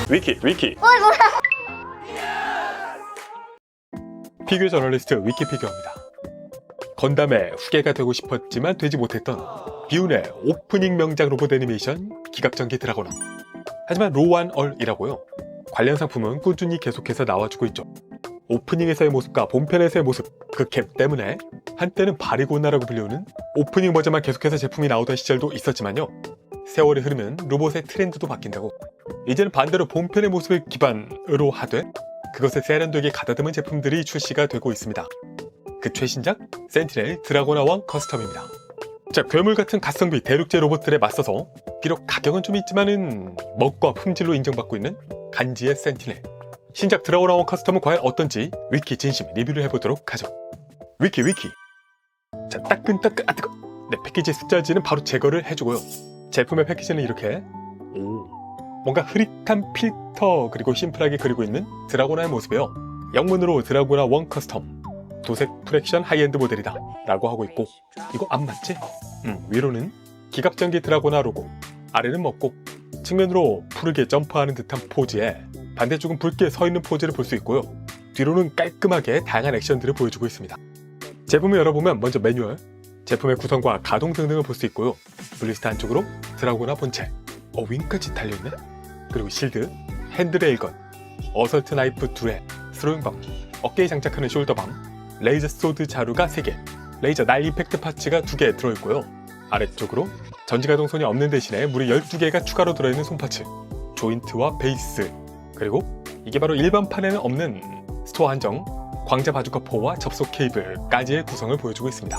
위키. 어이 뭐야? 피규어 저널리스트 위키피규어입니다. 건담의 후계가 되고 싶었지만 되지 못했던 비운의 오프닝 명작 로봇 애니메이션 기갑전기 드라고나. 하지만 로완얼이라고요. 관련 상품은 꾸준히 계속해서 나와주고 있죠. 오프닝에서의 모습과 본편에서의 모습, 그 갭 때문에 한때는 바리고나라고 불리우는 오프닝 버전만 계속해서 제품이 나오던 시절도 있었지만요. 세월이 흐르면 로봇의 트렌드도 바뀐다고 이제는 반대로 본편의 모습을 기반으로 하되 그것을 세련되게 가다듬은 제품들이 출시가 되고 있습니다. 그 최신작 센티넬 드라고나 1 커스텀입니다. 자, 괴물 같은 가성비 대륙제 로봇들에 맞서서 비록 가격은 좀 있지만은 멋과 품질로 인정받고 있는 간지의 센티넬. 신작 드라고나 1 커스텀은 과연 어떤지 위키 진심 리뷰를 해보도록 하죠. 위키. 자, 따끈따끈 뜨거. 네, 패키지 숫자지는 바로 제거를 해주고요. 제품의 패키지는 이렇게 뭔가 흐릿한 필터 그리고 심플하게 그리고 있는 드라고나의 모습이에요. 영문으로 드라고나 1 커스텀 도색 프랙션 하이엔드 모델이다 라고 하고 있고, 이거 안 맞지? 위로는 기갑전기 드라고나 로고, 아래는 먹고 측면으로 푸르게 점프하는 듯한 포즈에 반대쪽은 붉게 서있는 포즈를 볼 수 있고요. 뒤로는 깔끔하게 다양한 액션들을 보여주고 있습니다. 제품을 열어보면 먼저 매뉴얼, 제품의 구성과 가동 등등을 볼 수 있고요. 블리스트 안쪽으로 드라고나 본체, 윙까지 달려있네? 그리고 실드, 핸드레일건, 어설트 나이프 2회, 스로잉밤, 어깨에 장착하는 숄더밤, 레이저 소드 자루가 3개, 레이저 날 임팩트 파츠가 2개 들어있고요. 아래쪽으로 전지가동손이 없는 대신에 무려 12개가 추가로 들어있는 손파츠, 조인트와 베이스, 그리고 이게 바로 일반판에는 없는 스토어 한정 광자 바주카 4와 접속 케이블까지의 구성을 보여주고 있습니다.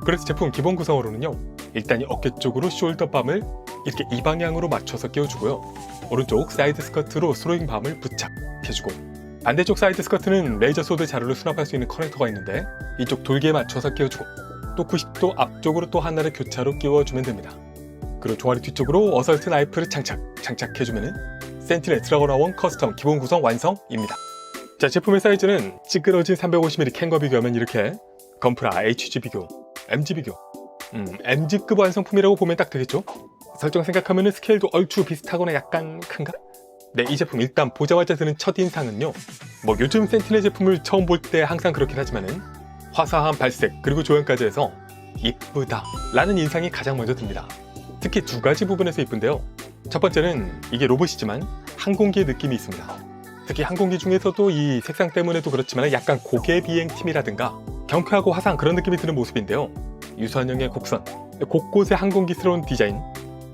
그래서 제품 기본 구성으로는요, 일단 이 어깨 쪽으로 숄더밤을 이렇게 이 방향으로 맞춰서 끼워주고요. 오른쪽 사이드 스커트로 스로잉밤을 부착해주고, 반대쪽 사이드 스커트는 레이저 소드 자루를 수납할 수 있는 커넥터가 있는데 이쪽 돌기에 맞춰서 끼워주고, 또 90도 앞쪽으로 또 하나를 교차로 끼워주면 됩니다. 그리고 종아리 뒤쪽으로 어설트 나이프를 장착해주면 센티넬 드라고나 1 커스텀 기본 구성 완성입니다. 자, 제품의 사이즈는 찌그러진 350mm 캥거 비교하면 이렇게 건프라 HG 비교, MG 비교, MG급 완성품이라고 보면 딱 되겠죠? 설정 생각하면 스케일도 얼추 비슷하거나 약간 큰가? 네, 이 제품 일단 보자마자 드는 첫인상은요, 뭐 요즘 센티넬 제품을 처음 볼 때 항상 그렇긴 하지만은 화사한 발색 그리고 조형까지 해서 이쁘다 라는 인상이 가장 먼저 듭니다. 특히 두 가지 부분에서 이쁜데요. 첫 번째는 이게 로봇이지만 항공기의 느낌이 있습니다. 특히 항공기 중에서도 이 색상 때문에도 그렇지만 약간 고개 비행 팀이라든가 경쾌하고 화사한 그런 느낌이 드는 모습인데요. 유선형의 곡선, 곳곳에 항공기스러운 디자인,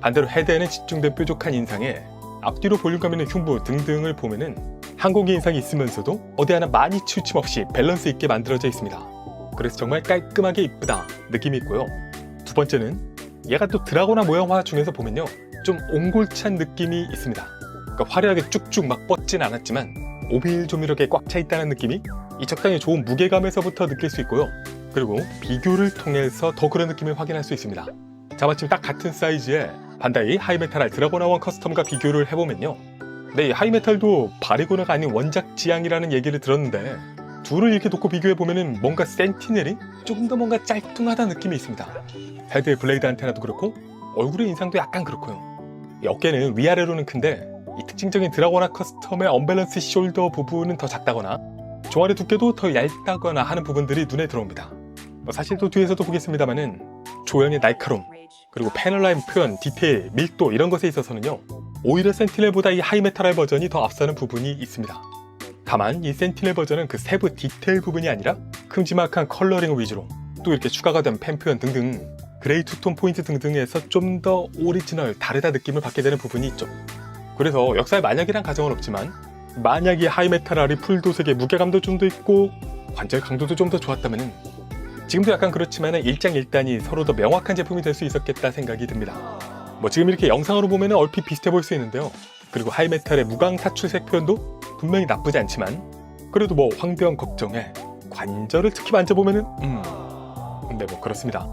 반대로 헤드에는 집중된 뾰족한 인상에 앞뒤로 볼륨감 있는 흉부 등등을 보면은 항공기 인상이 있으면서도 어디 하나 많이 치우침 없이 밸런스 있게 만들어져 있습니다. 그래서 정말 깔끔하게 이쁘다 느낌이 있고요. 두 번째는 얘가 또 드라고나 모형화 중에서 보면요, 좀 옹골찬 느낌이 있습니다. 그러니까 화려하게 쭉쭉 막 뻗진 않았지만 오밀조밀하게 꽉 차 있다는 느낌이 이 적당히 좋은 무게감에서부터 느낄 수 있고요. 그리고 비교를 통해서 더 그런 느낌을 확인할 수 있습니다. 자, 마침 딱 같은 사이즈의 반다이 하이메탈 드라고나 1 커스텀과 비교를 해보면요, 네, 하이메탈도 바리고나가 아닌 원작 지향이라는 얘기를 들었는데 둘을 이렇게 놓고 비교해보면 뭔가 센티넬이 조금 더 뭔가 짤뚱하다는 느낌이 있습니다. 헤드의 블레이드 안테나도 그렇고 얼굴의 인상도 약간 그렇고요. 이 어깨는 위아래로는 큰데 이 특징적인 드라고나 커스텀의 언밸런스 숄더 부분은 더 작다거나 종아리 두께도 더 얇다거나 하는 부분들이 눈에 들어옵니다. 사실 또 뒤에서도 보겠습니다만은 조형의 날카로움, 그리고 패널 라인 표현, 디테일, 밀도 이런 것에 있어서는요, 오히려 센티넬보다 이 하이메탈 버전이 더 앞서는 부분이 있습니다. 다만 이 센티넬 버전은 그 세부 디테일 부분이 아니라 큼지막한 컬러링 위주로 또 이렇게 추가가 된 펜 표현 등등 그레이 투톤 포인트 등등에서 좀 더 오리지널, 다르다 느낌을 받게 되는 부분이 있죠. 그래서 역사에 만약이란 가정은 없지만 만약에 하이메탈알이 풀도색의 무게감도 좀 더 있고 관절 강도도 좀 더 좋았다면 지금도 약간 그렇지만 일장일단이 서로 더 명확한 제품이 될 수 있었겠다 생각이 듭니다. 뭐 지금 이렇게 영상으로 보면 얼핏 비슷해 보일 수 있는데요. 그리고 하이메탈의 무광 사출색 표현도 분명히 나쁘지 않지만 그래도 뭐 황병 걱정에 관절을 특히 만져보면은 근데 뭐 그렇습니다.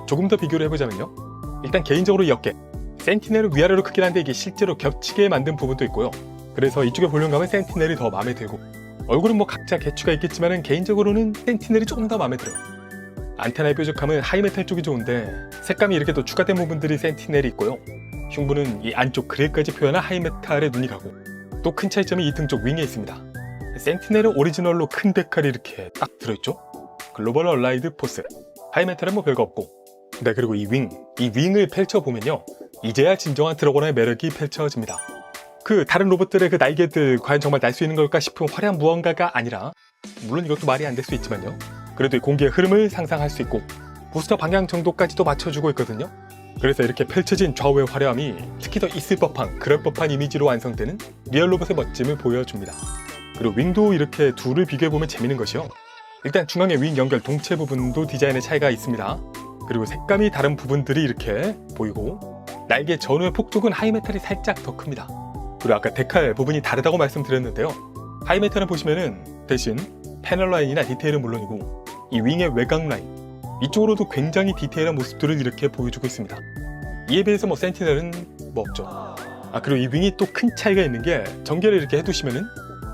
조금 더 비교를 해보자면요, 일단 개인적으로 이 어깨 센티넬은 위아래로 크긴 한데 이게 실제로 겹치게 만든 부분도 있고요. 그래서 이쪽의 볼륨감은 센티넬이 더 마음에 들고, 얼굴은 뭐 각자 개추가 있겠지만 개인적으로는 센티넬이 조금 더 마음에 들어요. 안테나의 뾰족함은 하이메탈 쪽이 좋은데 색감이 이렇게 또 추가된 부분들이 센티넬이 있고요. 흉부는 이 안쪽 그레이까지 표현한 하이메탈에 눈이 가고, 또 큰 차이점이 이 등 쪽 윙에 있습니다. 센티넬은 오리지널로 큰 데칼이 이렇게 딱 들어있죠. 글로벌 얼라이드 포스, 하이메탈은 뭐 별거 없고. 네, 그리고 이 윙을 펼쳐보면요, 이제야 진정한 드래곤의 매력이 펼쳐집니다. 그 다른 로봇들의 그 날개들 과연 정말 날 수 있는 걸까 싶은 화려한 무언가가 아니라, 물론 이것도 말이 안 될 수 있지만요, 그래도 이 공기의 흐름을 상상할 수 있고 부스터 방향 정도까지도 맞춰주고 있거든요. 그래서 이렇게 펼쳐진 좌우의 화려함이 특히 더 있을 법한, 그럴 법한 이미지로 완성되는 리얼 로봇의 멋짐을 보여줍니다. 그리고 윙도 이렇게 둘을 비교해보면 재밌는 것이요, 일단 중앙의 윙 연결 동체 부분도 디자인의 차이가 있습니다. 그리고 색감이 다른 부분들이 이렇게 보이고, 날개 전후의 폭쪽은 하이메탈이 살짝 더 큽니다. 그리고 아까 데칼 부분이 다르다고 말씀드렸는데요, 하이메탈은 보시면은 대신 패널 라인이나 디테일은 물론이고 이 윙의 외곽 라인, 이쪽으로도 굉장히 디테일한 모습들을 이렇게 보여주고 있습니다. 이에 비해서 센티넬은 뭐 없죠. 그리고 이 윙이 또 큰 차이가 있는 게, 전개를 이렇게 해두시면은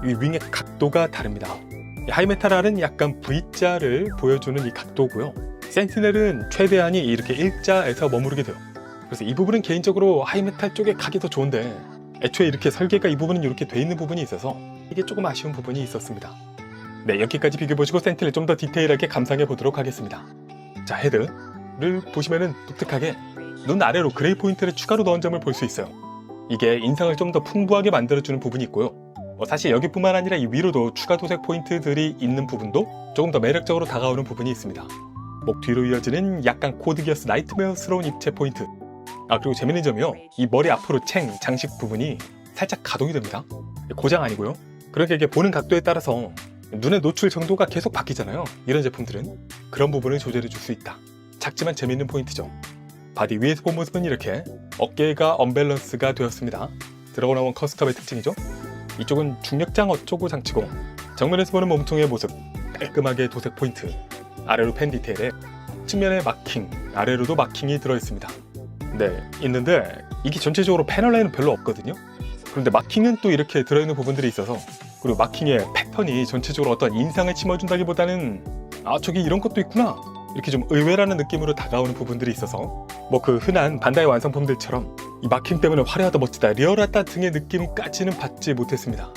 이 윙의 각도가 다릅니다. 하이메탈은 약간 V자를 보여주는 이 각도고요, 센티넬은 최대한이 이렇게 일자에서 머무르게 돼요. 그래서 이 부분은 개인적으로 하이메탈 쪽에 가기 더 좋은데, 애초에 이렇게 설계가 이 부분은 이렇게 돼 있는 부분이 있어서 이게 조금 아쉬운 부분이 있었습니다. 네, 여기까지 비교해보시고 센티넬 좀 더 디테일하게 감상해 보도록 하겠습니다. 자, 헤드를 보시면은 독특하게 눈 아래로 그레이 포인트를 추가로 넣은 점을 볼 수 있어요. 이게 인상을 좀 더 풍부하게 만들어주는 부분이 있고요, 사실 여기뿐만 아니라 이 위로도 추가 도색 포인트들이 있는 부분도 조금 더 매력적으로 다가오는 부분이 있습니다. 목 뒤로 이어지는 약간 코드기어스 나이트메어스러운 입체 포인트. 그리고 재밌는 점이요, 이 머리 앞으로 장식 부분이 살짝 가동이 됩니다. 고장 아니고요. 그러니까 이게 보는 각도에 따라서 눈의 노출 정도가 계속 바뀌잖아요. 이런 제품들은 그런 부분을 조절해 줄 수 있다. 작지만 재밌는 포인트죠. 바디 위에서 본 모습은 이렇게 어깨가 언밸런스가 되었습니다. 들어가 나온 커스텀의 특징이죠. 이쪽은 중력장 어쩌고 장치고, 정면에서 보는 몸통의 모습 깔끔하게 도색 포인트, 아래로 펜 디테일에 측면에 마킹, 아래로도 마킹이 들어있습니다. 네, 있는데 이게 전체적으로 패널 라인은 별로 없거든요. 그런데 마킹은 또 이렇게 들어있는 부분들이 있어서, 그리고 마킹의 패턴이 전체적으로 어떤 인상을 심어준다기보다는 저기 이런 것도 있구나, 이렇게 좀 의외라는 느낌으로 다가오는 부분들이 있어서, 뭐 그 흔한 반다이 완성품들처럼 이 마킹 때문에 화려하다 멋지다 리얼하다 등의 느낌까지는 받지 못했습니다.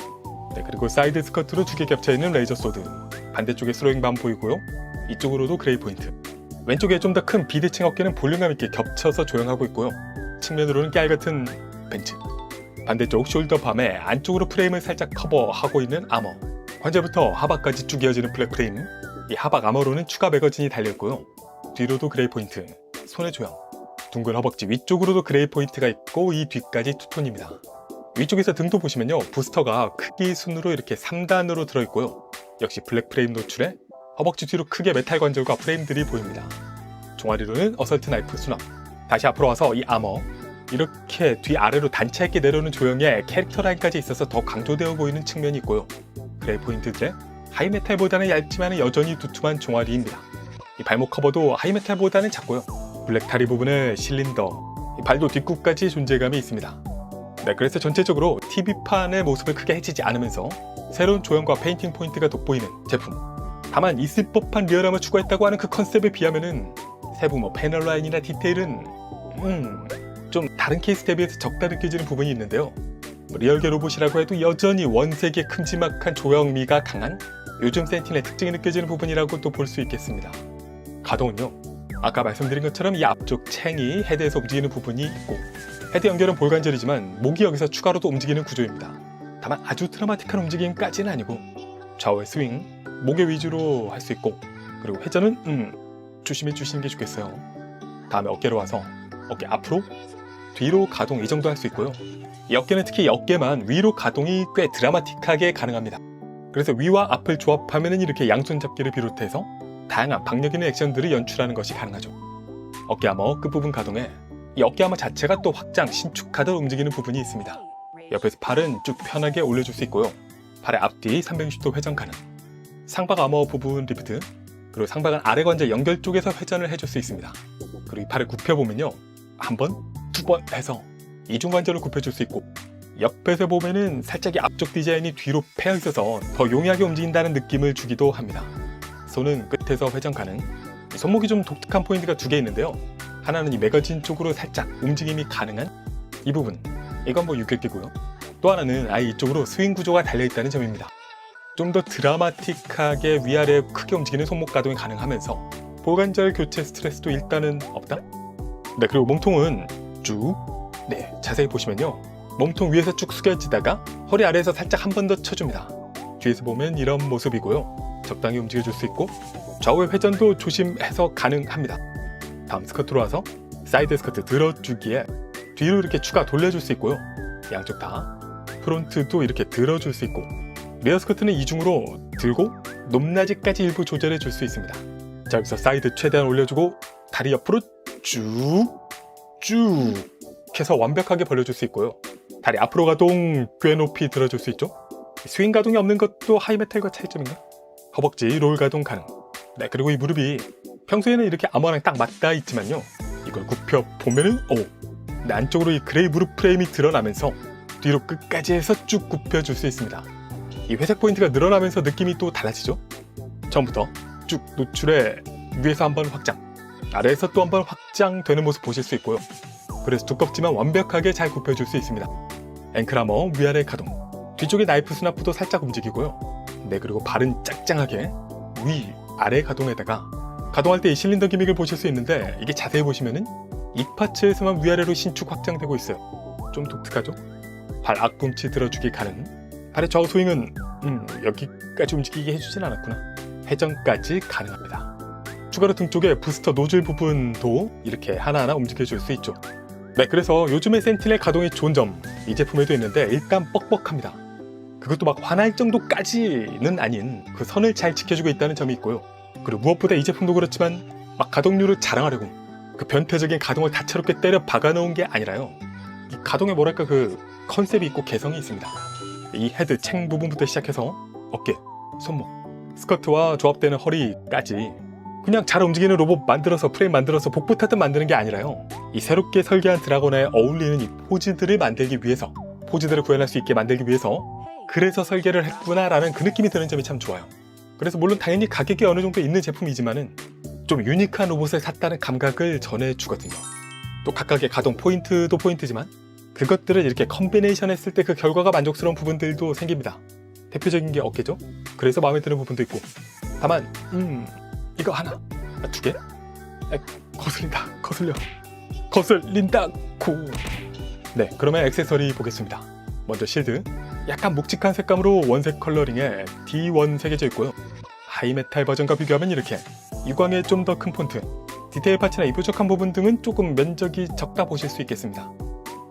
네, 그리고 사이드 스커트로 두 개 겹쳐있는 레이저 소드, 반대쪽에 스로잉 반 보이고요, 이쪽으로도 그레이 포인트, 왼쪽에 좀 더 큰 비대칭 어깨는 볼륨감 있게 겹쳐서 조형하고 있고요, 측면으로는 깨알같은 벤츠, 반대쪽 숄더 밤에 안쪽으로 프레임을 살짝 커버하고 있는 아머, 관절부터 하박까지 쭉 이어지는 블랙 프레임, 이 하박 아머로는 추가 매거진이 달려있고요, 뒤로도 그레이 포인트, 손의 조형, 둥근 허벅지 위쪽으로도 그레이 포인트가 있고 이 뒤까지 투톤입니다. 위쪽에서 등도 보시면요, 부스터가 크기 순으로 이렇게 3단으로 들어있고요, 역시 블랙 프레임 노출에 허벅지 뒤로 크게 메탈 관절과 프레임들이 보입니다. 종아리로는 어설트 나이프 수납, 다시 앞으로 와서 이 아머, 이렇게 뒤 아래로 단차 있게 내려오는 조형에 캐릭터 라인까지 있어서 더 강조되어 보이는 측면이 있고요, 그레이 포인트들의 하이메탈보다는 얇지만 여전히 두툼한 종아리입니다. 이 발목 커버도 하이메탈보다는 작고요, 블랙 다리 부분에 실린더, 발도 뒷굽까지 존재감이 있습니다. 네, 그래서 전체적으로 TV판의 모습을 크게 해치지 않으면서 새로운 조형과 페인팅 포인트가 돋보이는 제품. 다만 있을 법한 리얼함을 추가했다고 하는 그 컨셉에 비하면은 세부 패널 라인이나 디테일은 좀 다른 케이스 대비해서 적다 느껴지는 부분이 있는데요, 리얼계 로봇이라고 해도 여전히 원색의 큼지막한 조형미가 강한 요즘 센티넬의 특징이 느껴지는 부분이라고 또 볼 수 있겠습니다. 가동은요, 아까 말씀드린 것처럼 이 앞쪽 챙이 헤드에서 움직이는 부분이 있고, 헤드 연결은 볼관절이지만 목이 여기서 추가로도 움직이는 구조입니다. 다만 아주 드라마틱한 움직임까지는 아니고 좌우의 스윙, 목의 위주로 할 수 있고, 그리고 회전은 조심해 주시는 게 좋겠어요. 다음에 어깨로 와서 어깨 앞으로 뒤로 가동, 이 정도 할 수 있고요, 이 어깨는 특히 어깨만 위로 가동이 꽤 드라마틱하게 가능합니다. 그래서 위와 앞을 조합하면 이렇게 양손 잡기를 비롯해서 다양한 박력 있는 액션들을 연출하는 것이 가능하죠. 어깨 아머 끝부분 가동에 이 어깨 아머 자체가 또 확장, 신축하듯 움직이는 부분이 있습니다. 옆에서 팔은 쭉 편하게 올려줄 수 있고요, 팔의 앞뒤 360도 회전 가능, 상박 아머 부분 리프트, 그리고 상박은 아래 관절 연결 쪽에서 회전을 해줄 수 있습니다. 그리고 이 팔을 굽혀보면요, 한 번, 두 번 해서 이중 관절을 굽혀줄 수 있고, 옆에서 보면은 살짝 이 앞쪽 디자인이 뒤로 패여 있어서 더 용이하게 움직인다는 느낌을 주기도 합니다. 손은 끝에서 회전 가능, 손목이 좀 독특한 포인트가 두 개 있는데요, 하나는 이 매거진 쪽으로 살짝 움직임이 가능한 이 부분, 이건 6개기고요, 또 하나는 아예 이쪽으로 스윙 구조가 달려있다는 점입니다. 좀 더 드라마틱하게 위아래 크게 움직이는 손목 가동이 가능하면서 보관절 교체 스트레스도 일단은 없다. 네, 그리고 몸통은 쭉, 네, 자세히 보시면요, 몸통 위에서 쭉 숙여지다가 허리 아래에서 살짝 한 번 더 쳐줍니다. 뒤에서 보면 이런 모습이고요. 적당히 움직여줄 수 있고 좌우의 회전도 조심해서 가능합니다. 다음 스커트로 와서 사이드 스커트 들어주기에 뒤로 이렇게 추가 돌려줄 수 있고요. 양쪽 다 프론트도 이렇게 들어줄 수 있고, 리어 스커트는 이중으로 들고 높낮이까지 일부 조절해 줄 수 있습니다. 자, 여기서 사이드 최대한 올려주고 다리 옆으로 쭉 해서 완벽하게 벌려줄 수 있고요. 다리 앞으로 가동 꽤 높이 들어줄 수 있죠. 스윙 가동이 없는 것도 하이메탈과 차이점인가? 허벅지 롤 가동 가능. 네, 그리고 이 무릎이 평소에는 이렇게 아무거나 딱 맞닿아 있지만요, 이걸 굽혀 보면은 네, 안쪽으로 이 그레이 무릎 프레임이 드러나면서 뒤로 끝까지 해서 쭉 굽혀줄 수 있습니다. 이 회색 포인트가 늘어나면서 느낌이 또 달라지죠. 처음부터 쭉 노출해 위에서 한번 확장, 아래에서 또 한번 확장되는 모습 보실 수 있고요. 그래서 두껍지만 완벽하게 잘 굽혀줄 수 있습니다. 앵클하머 위아래 가동, 뒤쪽의 나이프 스나프도 살짝 움직이고요. 네, 그리고 발은 짱짱하게 위, 아래 가동에다가 가동할 때 이 실린더 기믹을 보실 수 있는데, 이게 자세히 보시면은 이 파츠에서만 위아래로 신축 확장되고 있어요. 좀 독특하죠? 발 앞꿈치 들어주기 가능. 발의 좌우 스윙은 여기까지 움직이게 해주진 않았구나. 회전까지 가능합니다. 추가로 등 쪽에 부스터 노즐 부분도 이렇게 하나하나 움직여줄 수 있죠. 네, 그래서 요즘의 센티넬 가동이 좋은 점 이 제품에도 있는데, 일단 뻑뻑합니다. 그것도 막 화날 정도까지는 아닌 그 선을 잘 지켜주고 있다는 점이 있고요. 그리고 무엇보다 이 제품도 그렇지만 막 가동률을 자랑하려고 그 변태적인 가동을 다채롭게 때려 박아놓은 게 아니라요, 이 가동에 뭐랄까 그 컨셉이 있고 개성이 있습니다. 이 헤드 챙 부분부터 시작해서 어깨, 손목, 스커트와 조합되는 허리까지 그냥 잘 움직이는 로봇 만들어서 프레임 만들어서 복부 타듯 만드는 게 아니라요, 이 새롭게 설계한 드라곤에 어울리는 이 포즈들을 만들기 위해서, 포즈들을 구현할 수 있게 만들기 위해서 그래서 설계를 했구나라는 그 느낌이 드는 점이 참 좋아요. 그래서 물론 당연히 가격이 어느 정도 있는 제품이지만은 좀 유니크한 로봇을 샀다는 감각을 전해주거든요. 또 각각의 가동 포인트도 포인트지만 그것들을 이렇게 컨비네이션 했을 때 그 결과가 만족스러운 부분들도 생깁니다. 대표적인 게 어깨죠? 그래서 마음에 드는 부분도 있고, 다만 이거 하나, 두 개? 거슬린다고. 네, 그러면 액세서리 보겠습니다. 먼저 실드, 약간 묵직한 색감으로 원색 컬러링에 D1 새겨져 있고요. 하이메탈 버전과 비교하면 이렇게 유광의 좀 더 큰 폰트, 디테일 파츠나 이 뾰족한 부분 등은 조금 면적이 적다 보실 수 있겠습니다.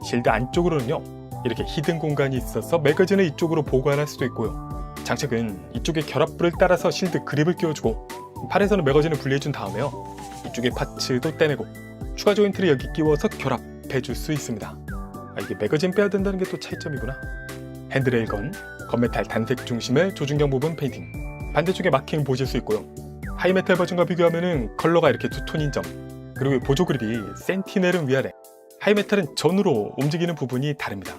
실드 안쪽으로는요, 이렇게 히든 공간이 있어서 매거진을 이쪽으로 보관할 수도 있고요. 장착은 이쪽에 결합부를 따라서 실드 그립을 끼워주고, 팔에서는 매거진을 분리해준 다음에요, 이쪽에 파츠도 떼내고 추가 조인트를 여기 끼워서 결합해줄 수 있습니다. 이게 매거진 빼야 된다는 게 또 차이점이구나. 핸드레일 건메탈 단색 중심의 조준경 부분 페인팅, 반대쪽에 마킹 보실 수 있고요. 하이메탈 버전과 비교하면은 컬러가 이렇게 두톤인 점, 그리고 보조 그립이 센티넬은 위아래, 하이메탈은 전으로 움직이는 부분이 다릅니다.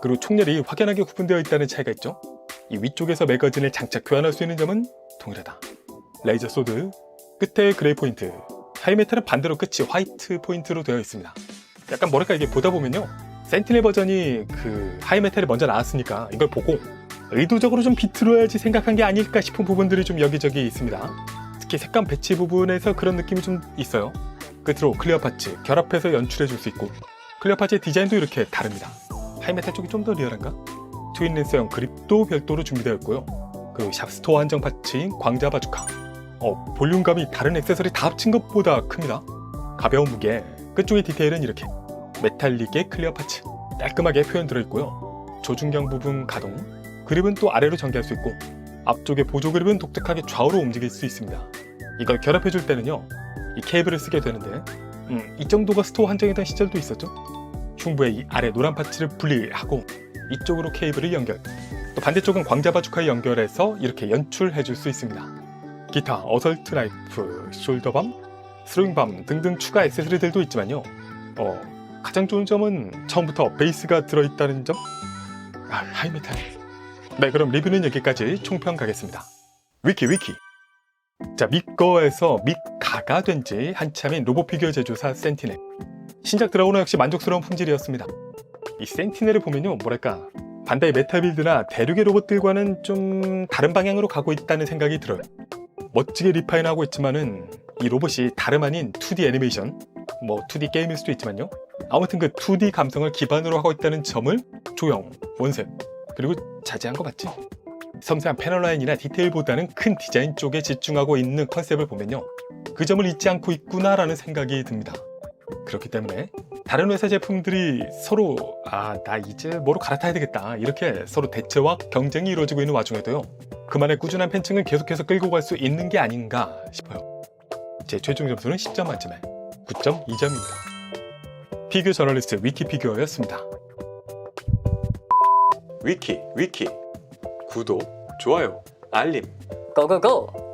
그리고 총열이 확연하게 구분되어 있다는 차이가 있죠. 이 위쪽에서 매거진을 장착 교환할 수 있는 점은 동일하다. 레이저 소드, 끝에 그레이 포인트, 하이메탈은 반대로 끝이 화이트 포인트로 되어 있습니다. 약간 뭐랄까, 이게 보다 보면요, 센티넬 버전이 그 하이메탈이 먼저 나왔으니까 이걸 보고 의도적으로 좀 비틀어야지 생각한 게 아닐까 싶은 부분들이 좀 여기저기 있습니다. 특히 색감 배치 부분에서 그런 느낌이 좀 있어요. 끝으로 클리어 파츠 결합해서 연출해 줄 수 있고, 클리어 파츠의 디자인도 이렇게 다릅니다. 하이메탈 쪽이 좀 더 리얼한가? 트윈 렌스형 그립도 별도로 준비되어 있고요. 그리고 샵스토어 한정 파츠인 광자 바주카, 볼륨감이 다른 액세서리 다 합친 것보다 큽니다. 가벼운 무게, 끝쪽의 디테일은 이렇게 메탈릭의 클리어 파츠 깔끔하게 표현 들어있고요. 조준경 부분 가동, 그립은 또 아래로 전개할 수 있고, 앞쪽의 보조 그립은 독특하게 좌우로 움직일 수 있습니다. 이걸 결합해줄 때는요, 이 케이블을 쓰게 되는데, 이 정도가 스토어 한정이던 시절도 있었죠. 흉부의 이 아래 노란 파츠를 분리하고 이쪽으로 케이블을 연결, 또 반대쪽은 광자 바주카에 연결해서 이렇게 연출해줄 수 있습니다. 기타, 어설트 나이프, 숄더밤, 스로잉밤 등등 추가 액세서리들도 있지만요, 가장 좋은 점은 처음부터 베이스가 들어있다는 점? 하이메탈. 네, 그럼 리뷰는 여기까지 총평 가겠습니다. 위키. 자, 미꺼에서 미가가 된 지 한참인 로봇 피규어 제조사 센티넬. 신작 드라고너 역시 만족스러운 품질이었습니다. 이 센티넬을 보면요, 뭐랄까, 반다이 메타빌드나 대륙의 로봇들과는 좀 다른 방향으로 가고 있다는 생각이 들어요. 멋지게 리파인하고 있지만은 이 로봇이 다름 아닌 2D 애니메이션, 뭐 2D 게임일 수도 있지만요. 아무튼 그 2D 감성을 기반으로 하고 있다는 점을 조형, 원색, 그리고 자제한 거 맞지? 섬세한 패널 라인이나 디테일보다는 큰 디자인 쪽에 집중하고 있는 컨셉을 보면요. 그 점을 잊지 않고 있구나라는 생각이 듭니다. 그렇기 때문에 다른 회사 제품들이 서로 나 이제 뭐로 갈아타야 되겠다 이렇게 서로 대체와 경쟁이 이루어지고 있는 와중에도요. 그만의 꾸준한 팬층을 계속해서 끌고 갈 수 있는 게 아닌가 싶어요. 제 최종 점수는 10점 만점에 9.2점입니다. 피규어 저널리스트 위키피규어였습니다. 위키 구독, 좋아요, 알림 고고고!